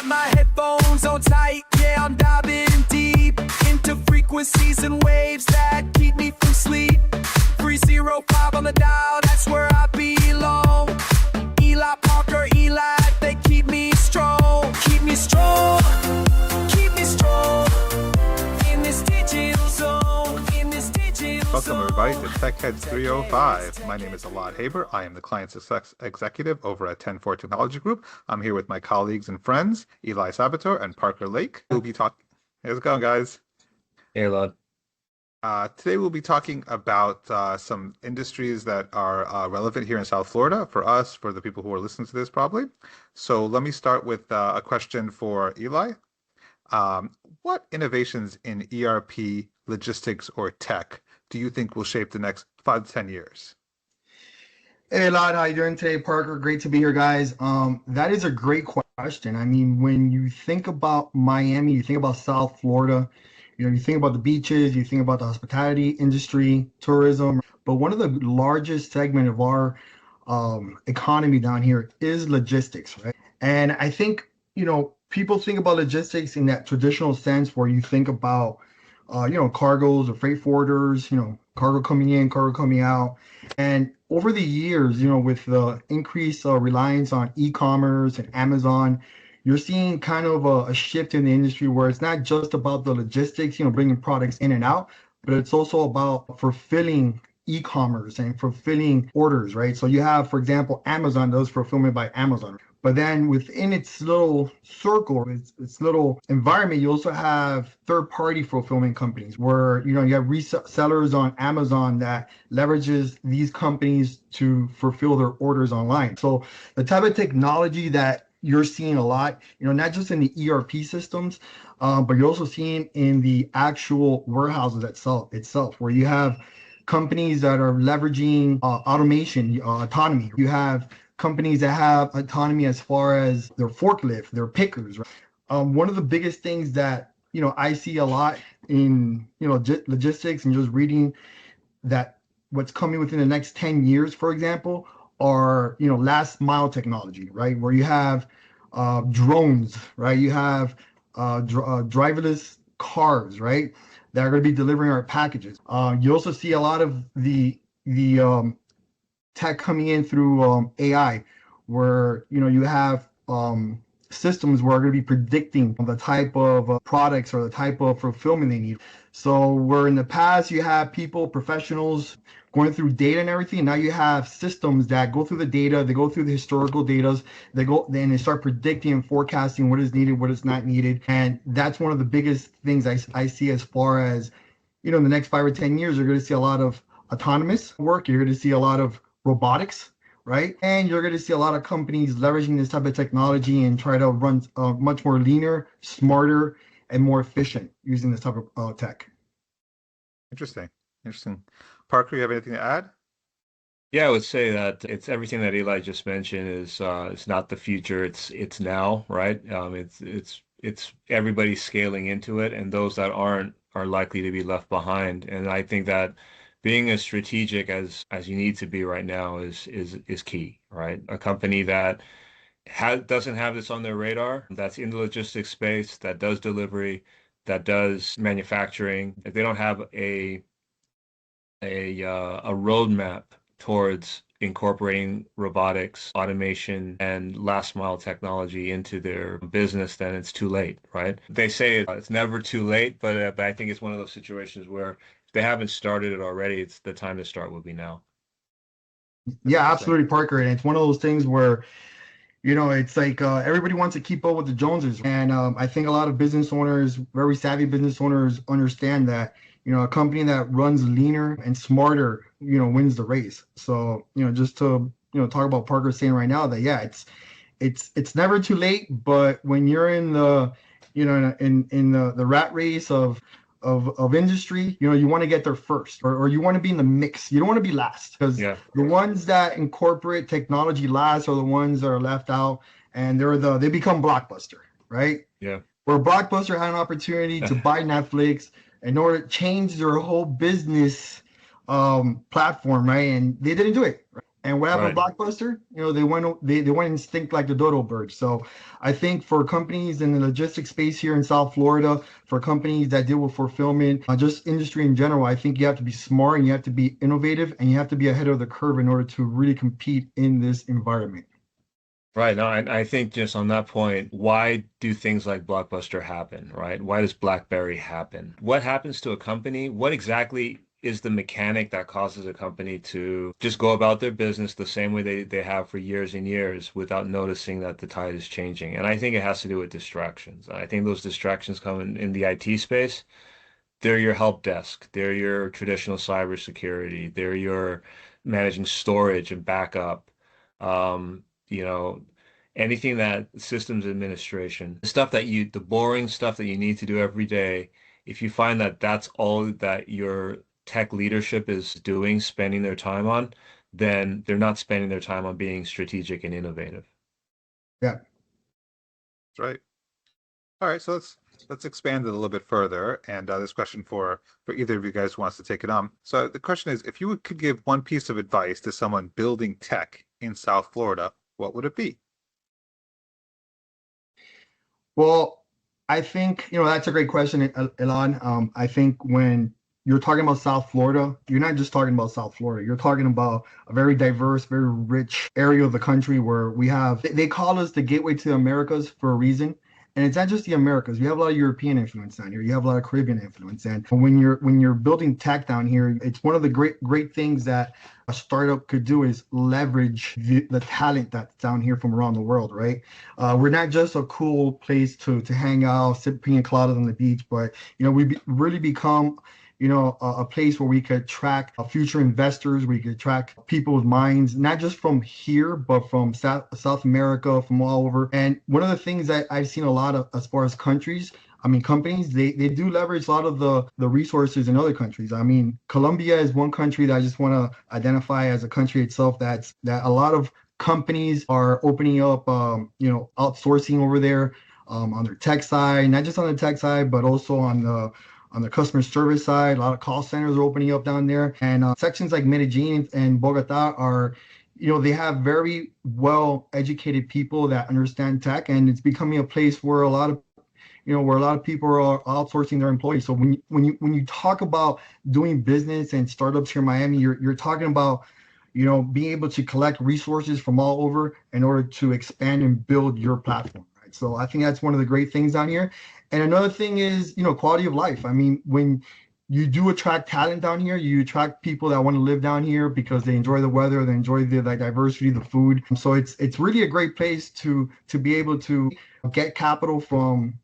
my headphones on tight, yeah, I'm diving deep into frequencies and waves that keep me from sleep. 305 on the dial, that's where I belong. Elad, Parker, Elad, they keep me strong. Keep me strong, keep me strong. In this digital zone, in this digital zone. Welcome everybody to Tech Heads 305. My name is Elad Haber. I am the Client Success Executive over at 104 Technology Group. I'm here with my colleagues and friends, Eli Sabator and Parker Lake. We'll be talking. How's it going, guys? Hey, Elad. Today we'll be talking about some industries that are relevant here in South Florida for us, for the people who are listening to this probably. So let me start with a question for Eli. What innovations in ERP, logistics, or tech do you think will shape the next 5 to 10 years? Hey, Elad, how you doing today? Parker, great to be here, guys. That is a great question. I mean, when you think about Miami, you think about South Florida, you think about the beaches, you think about the hospitality industry, tourism. But one of the largest segment of our economy down here is logistics, right? And I think, people think about logistics in that traditional sense where you think about, cargoes or freight forwarders, cargo coming in, cargo coming out. And over the years, with the increased reliance on e-commerce and Amazon, you're seeing kind of a shift in the industry where it's not just about the logistics, bringing products in and out, but it's also about fulfilling e-commerce and fulfilling orders, right? So you have, for example, Amazon does fulfillment by Amazon. But then within its little circle, its little environment, you also have third-party fulfillment companies where, you have resellers on Amazon that leverages these companies to fulfill their orders online. So the type of technology that you're seeing a lot, not just in the ERP systems, but you're also seeing in the actual warehouses itself, where you have companies that are leveraging automation, autonomy. You have companies that have autonomy as far as their forklift, their pickers. Right? One of the biggest things that I see a lot in logistics and just reading that what's coming within the next 10 years, for example, are last mile technology, right? Where you have drones, right? You have driverless cars, right? That are going to be delivering our packages. You also see a lot of the tech coming in through AI, where you have systems where are going to be predicting the type of products or the type of fulfillment they need. So where in the past you have people, professionals going through data and everything, now you have systems that go through the data, they go through the historical data, they start predicting and forecasting what is needed, what is not needed. And that's one of the biggest things I see as far as, in the next 5 or 10 years, you're going to see a lot of autonomous work. You're going to see a lot of robotics, right? And you're going to see a lot of companies leveraging this type of technology and try to run much more leaner, smarter, and more efficient using this type of tech. Interesting. Parker, you have anything to add? Yeah, I would say that it's everything that Eli just mentioned is it's not the future, it's now, right? It's everybody scaling into it, and those that aren't are likely to be left behind. And I think that being as strategic as you need to be right now is key, right? A company that doesn't have this on their radar, that's in the logistics space, that does delivery, that does manufacturing, if they don't have a roadmap towards incorporating robotics, automation, and last mile technology into their business, then it's too late, right? They say it's never too late, but I think it's one of those situations where if they haven't started it already, it's the time to start will be now. Yeah, absolutely, Parker. And it's one of those things where, it's like everybody wants to keep up with the Joneses. And I think a lot of business owners, very savvy business owners, understand that, a company that runs leaner and smarter, wins the race. So, just to, talk about Parker saying right now that, yeah, it's never too late. But when you're in the, in the rat race of industry, you want to get there first, or you want to be in the mix. You don't want to be last, because the ones that incorporate technology last are the ones that are left out, and they become Blockbuster, right? Yeah. Where Blockbuster had an opportunity to buy Netflix in order to change their whole business platform, right? And they didn't do it. Right? And what happened Right. with Blockbuster? They went extinct like the dodo bird. So I think for companies in the logistics space here in South Florida, for companies that deal with fulfillment, just industry in general, I think you have to be smart and you have to be innovative and you have to be ahead of the curve in order to really compete in this environment. Right. No, I think just on that point, why do things like Blockbuster happen, right? Why does BlackBerry happen? What happens to a company? What exactly is the mechanic that causes a company to just go about their business the same way they have for years and years without noticing that the tide is changing? And I think it has to do with distractions. I think those distractions come in the IT space. They're your help desk. They're your traditional cybersecurity. They're your managing storage and backup. You know, anything that systems administration, the boring stuff that you need to do every day. If you find that that's all that your tech leadership is doing, spending their time on, then they're not spending their time on being strategic and innovative. Yeah. That's right. All right, so let's expand it a little bit further. And this question for either of you guys who wants to take it on. So the question is, if you could give one piece of advice to someone building tech in South Florida, what would it be? Well, I think, that's a great question, Elon. I think when you're talking about South Florida, you're not just talking about South Florida. You're talking about a very diverse, very rich area of the country where they call us the gateway to the Americas for a reason. And it's not just the Americas. You have a lot of European influence down here. You have a lot of Caribbean influence. And when you're building tech down here, it's one of the great things that a startup could do is leverage the talent that's down here from around the world, right? We're not just a cool place to hang out, sip pina coladas on the beach, but really become a place where we could attract future investors, we could attract people's minds, not just from here, but from South America, from all over. And one of the things that I've seen a lot of as far as countries, I mean, companies, they do leverage a lot of the resources in other countries. I mean, Colombia is one country that I just want to identify as a country itself that a lot of companies are opening up, outsourcing over there on their tech side, not just on the tech side, but also on the customer service side. A lot of call centers are opening up down there. And sections like Medellin and Bogota are, they have very well educated people that understand tech. And it's becoming a place where a lot of people are outsourcing their employees. So when you talk about doing business and startups here in Miami, you're talking about being able to collect resources from all over in order to expand and build your platform, right? So I think that's one of the great things down here. And another thing is, quality of life. I mean, when you do attract talent down here, you attract people that want to live down here because they enjoy the weather, they enjoy the diversity, the food. So it's really a great place to be able to get capital from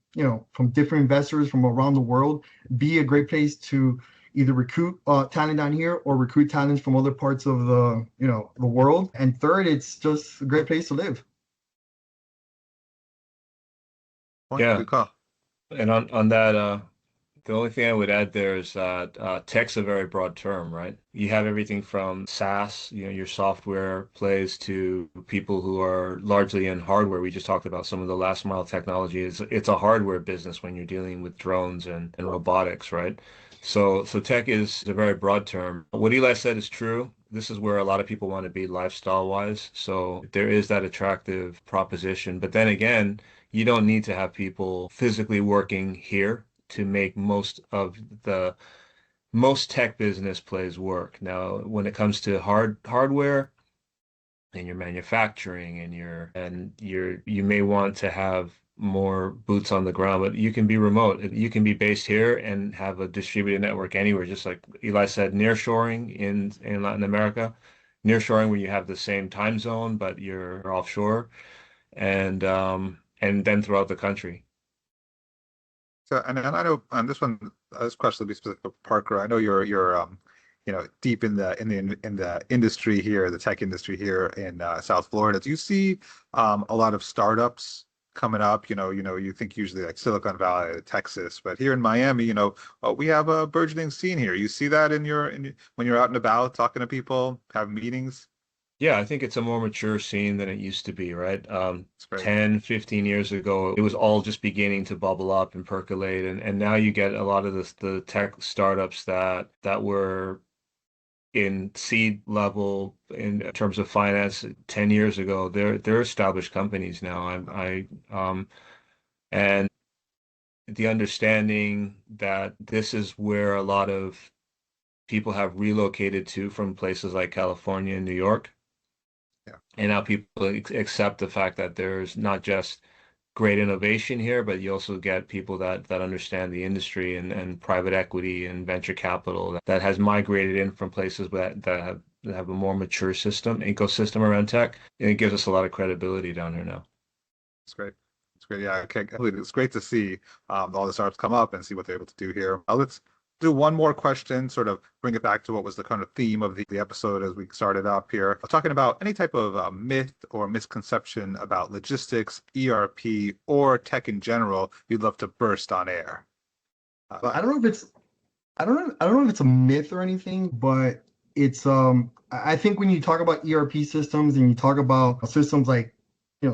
different investors from around the world, be a great place to either recruit talent down here or recruit talents from other parts of the world. And third, it's just a great place to live. Point, Yeah. good call. And on that, the only thing I would add there is that tech's a very broad term, right? You have everything from SaaS, your software plays, to people who are largely in hardware. We just talked about some of the last mile technology. It's a hardware business when you're dealing with drones and robotics, right? So tech is a very broad term. What Eli said is true. This is where a lot of people want to be lifestyle wise. So there is that attractive proposition. But then again, you don't need to have people physically working here to make most tech business plays work. Now, when it comes to hardware and your manufacturing you may want to have more boots on the ground, but you can be remote. You can be based here and have a distributed network anywhere, just like Eli said, nearshoring in Latin America, nearshoring where you have the same time zone, but you're offshore, and then throughout the country. So, and I know on this question will be specific to Parker. I know you're deep in the industry here, the tech industry here in South Florida. Do you see a lot of startups coming up? You think usually like Silicon Valley, Texas, but here in Miami, we have a burgeoning scene here. You see that when you're out and about talking to people, have meetings? Yeah, I think it's a more mature scene than it used to be, right? It's great. 10, 15 years ago, it was all just beginning to bubble up and percolate. And now you get a lot of the tech startups that were in seed level in terms of finance 10 years ago. They're established companies now. And the understanding that this is where a lot of people have relocated to from places like California and New York. Yeah. And now people accept the fact that there's not just great innovation here, but you also get people that understand the industry and private equity and venture capital that has migrated in from places that have a more mature ecosystem around tech. And it gives us a lot of credibility down here now. It's great. It's great. Yeah, okay. It's great to see all the startups come up and see what they're able to do here. Let's do one more question, sort of bring it back to what was the kind of theme of the episode as we started up here. Talking about any type of myth or misconception about logistics, ERP, or tech in general, you'd love to burst on air. I don't know if it's I don't know if it's a myth or anything, but it's I think when you talk about ERP systems and you talk about systems like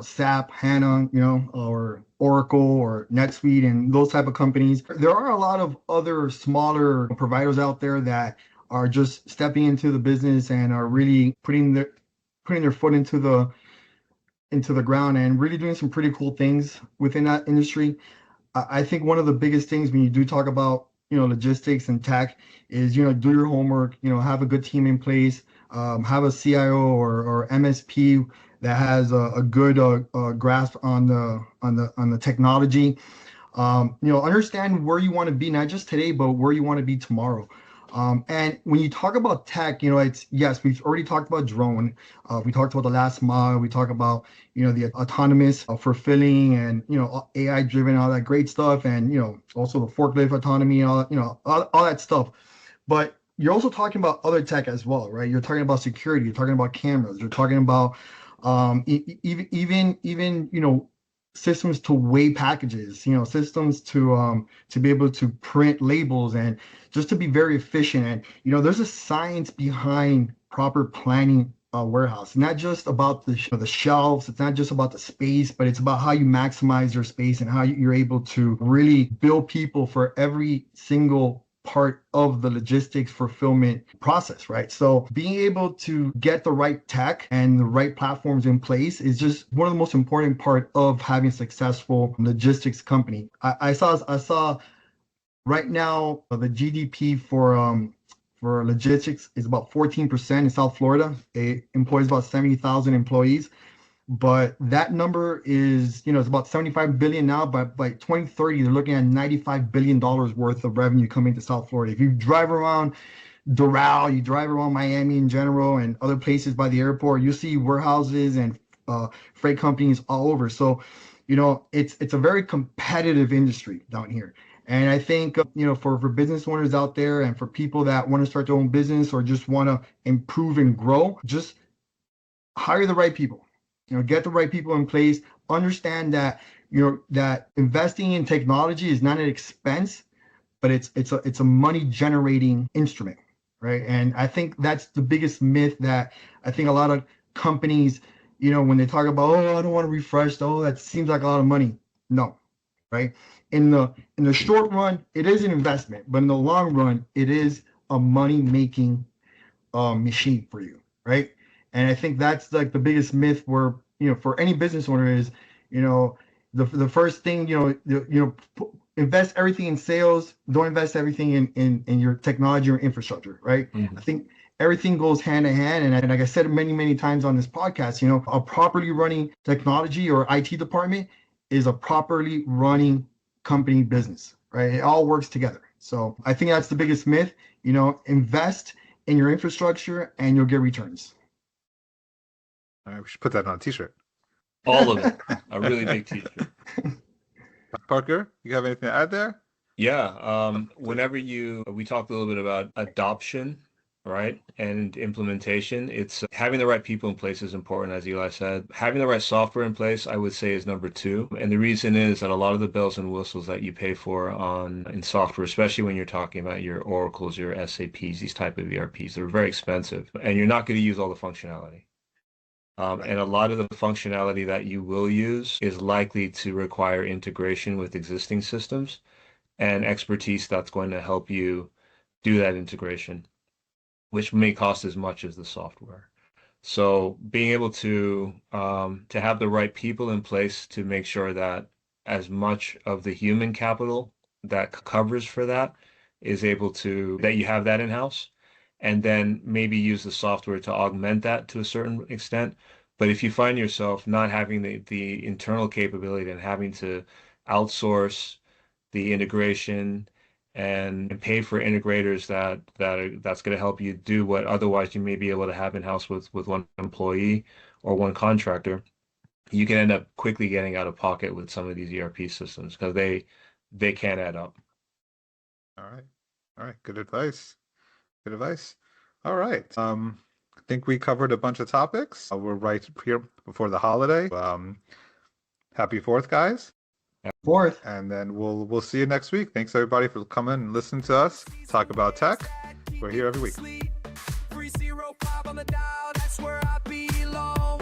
SAP, HANA, or Oracle or NetSuite and those type of companies, there are a lot of other smaller providers out there that are just stepping into the business and are really putting their foot into the ground and really doing some pretty cool things within that industry. I think one of the biggest things when you do talk about logistics and tech is do your homework, have a good team in place, have a CIO or MSP that has a good grasp on the technology. Understand where you want to be, not just today, but where you want to be tomorrow. And when you talk about tech, it's yes, we've already talked about drone. We talked about the last mile. We talk about the autonomous fulfilling and AI driven, all that great stuff, and also the forklift autonomy, and all that stuff. But you're also talking about other tech as well, right? You're talking about security. You're talking about cameras. You're talking about even systems to weigh packages, systems to be able to print labels and just to be very efficient. And there's a science behind proper planning a warehouse. It's not just about the shelves. It's not just about the space, but it's about how you maximize your space and how you're able to really build people for every single part of the logistics fulfillment process, right? So being able to get the right tech and the right platforms in place is just one of the most important part of having a successful logistics company. I saw right now the GDP for logistics is about 14% in South Florida. It employs about 70,000 employees. But that number is, it's about 75 billion now, but by 2030, they're looking at $95 billion worth of revenue coming to South Florida. If you drive around Doral, you drive around Miami in general and other places by the airport, you see warehouses and freight companies all over. So, it's a very competitive industry down here. And I think, for business owners out there and for people that want to start their own business or just want to improve and grow, just hire the right people. Get the right people in place. Understand that that investing in technology is not an expense, but it's a money generating instrument, right? And I think that's the biggest myth that I think a lot of companies, when they talk about, oh, I don't want to refresh, oh, that seems like a lot of money. No, right? In the short run, it is an investment, but in the long run, it is a money making machine for you, right? And I think that's like the biggest myth where, for any business owner is, the first thing, invest everything in sales, don't invest everything in your technology or infrastructure, right? Mm-hmm. I think everything goes hand in hand. And like I said many, many times on this podcast, a properly running technology or IT department is a properly running company business, right? It all works together. So I think that's the biggest myth, invest in your infrastructure and you'll get returns. All right, we should put that on a t-shirt. All of it. A really big t-shirt. Parker, you have anything to add there? Yeah. Whenever we talked a little bit about adoption, right, and implementation, it's having the right people in place is important, as Eli said. Having the right software in place, I would say, is number two. And the reason is that a lot of the bells and whistles that you pay for in software, especially when you're talking about your Oracles, your SAPs, these type of ERPs, they're very expensive, and you're not going to use all the functionality. And a lot of the functionality that you will use is likely to require integration with existing systems and expertise that's going to help you do that integration. which may cost as much as the software. So being able to have the right people in place to make sure that as much of the human capital that covers for that is able to that you have that in-house, and then maybe use the software to augment that to a certain extent. But if you find yourself not having the internal capability and having to outsource the integration and pay for integrators that's going to help you do what otherwise you may be able to have in-house with one employee or one contractor, you can end up quickly getting out of pocket with some of these ERP systems because they can't add up. All right. All right. Good advice. Good advice. All right. I think we covered a bunch of topics. We're right here before the holiday. Happy 4th, guys. Fourth. And then we'll see you next week. Thanks everybody for coming and listening to us talk about tech. We're here every week. 305 on the dial, that's where I belong.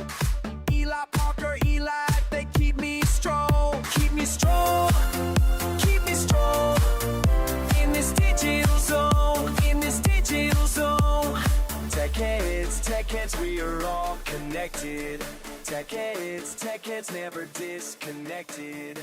Elad, Parker, Elad, they keep me strong. Keep me strong. Keep me strong. In this digital zone. In this digital zone. Tech heads, we are all connected. Tech heads never disconnected.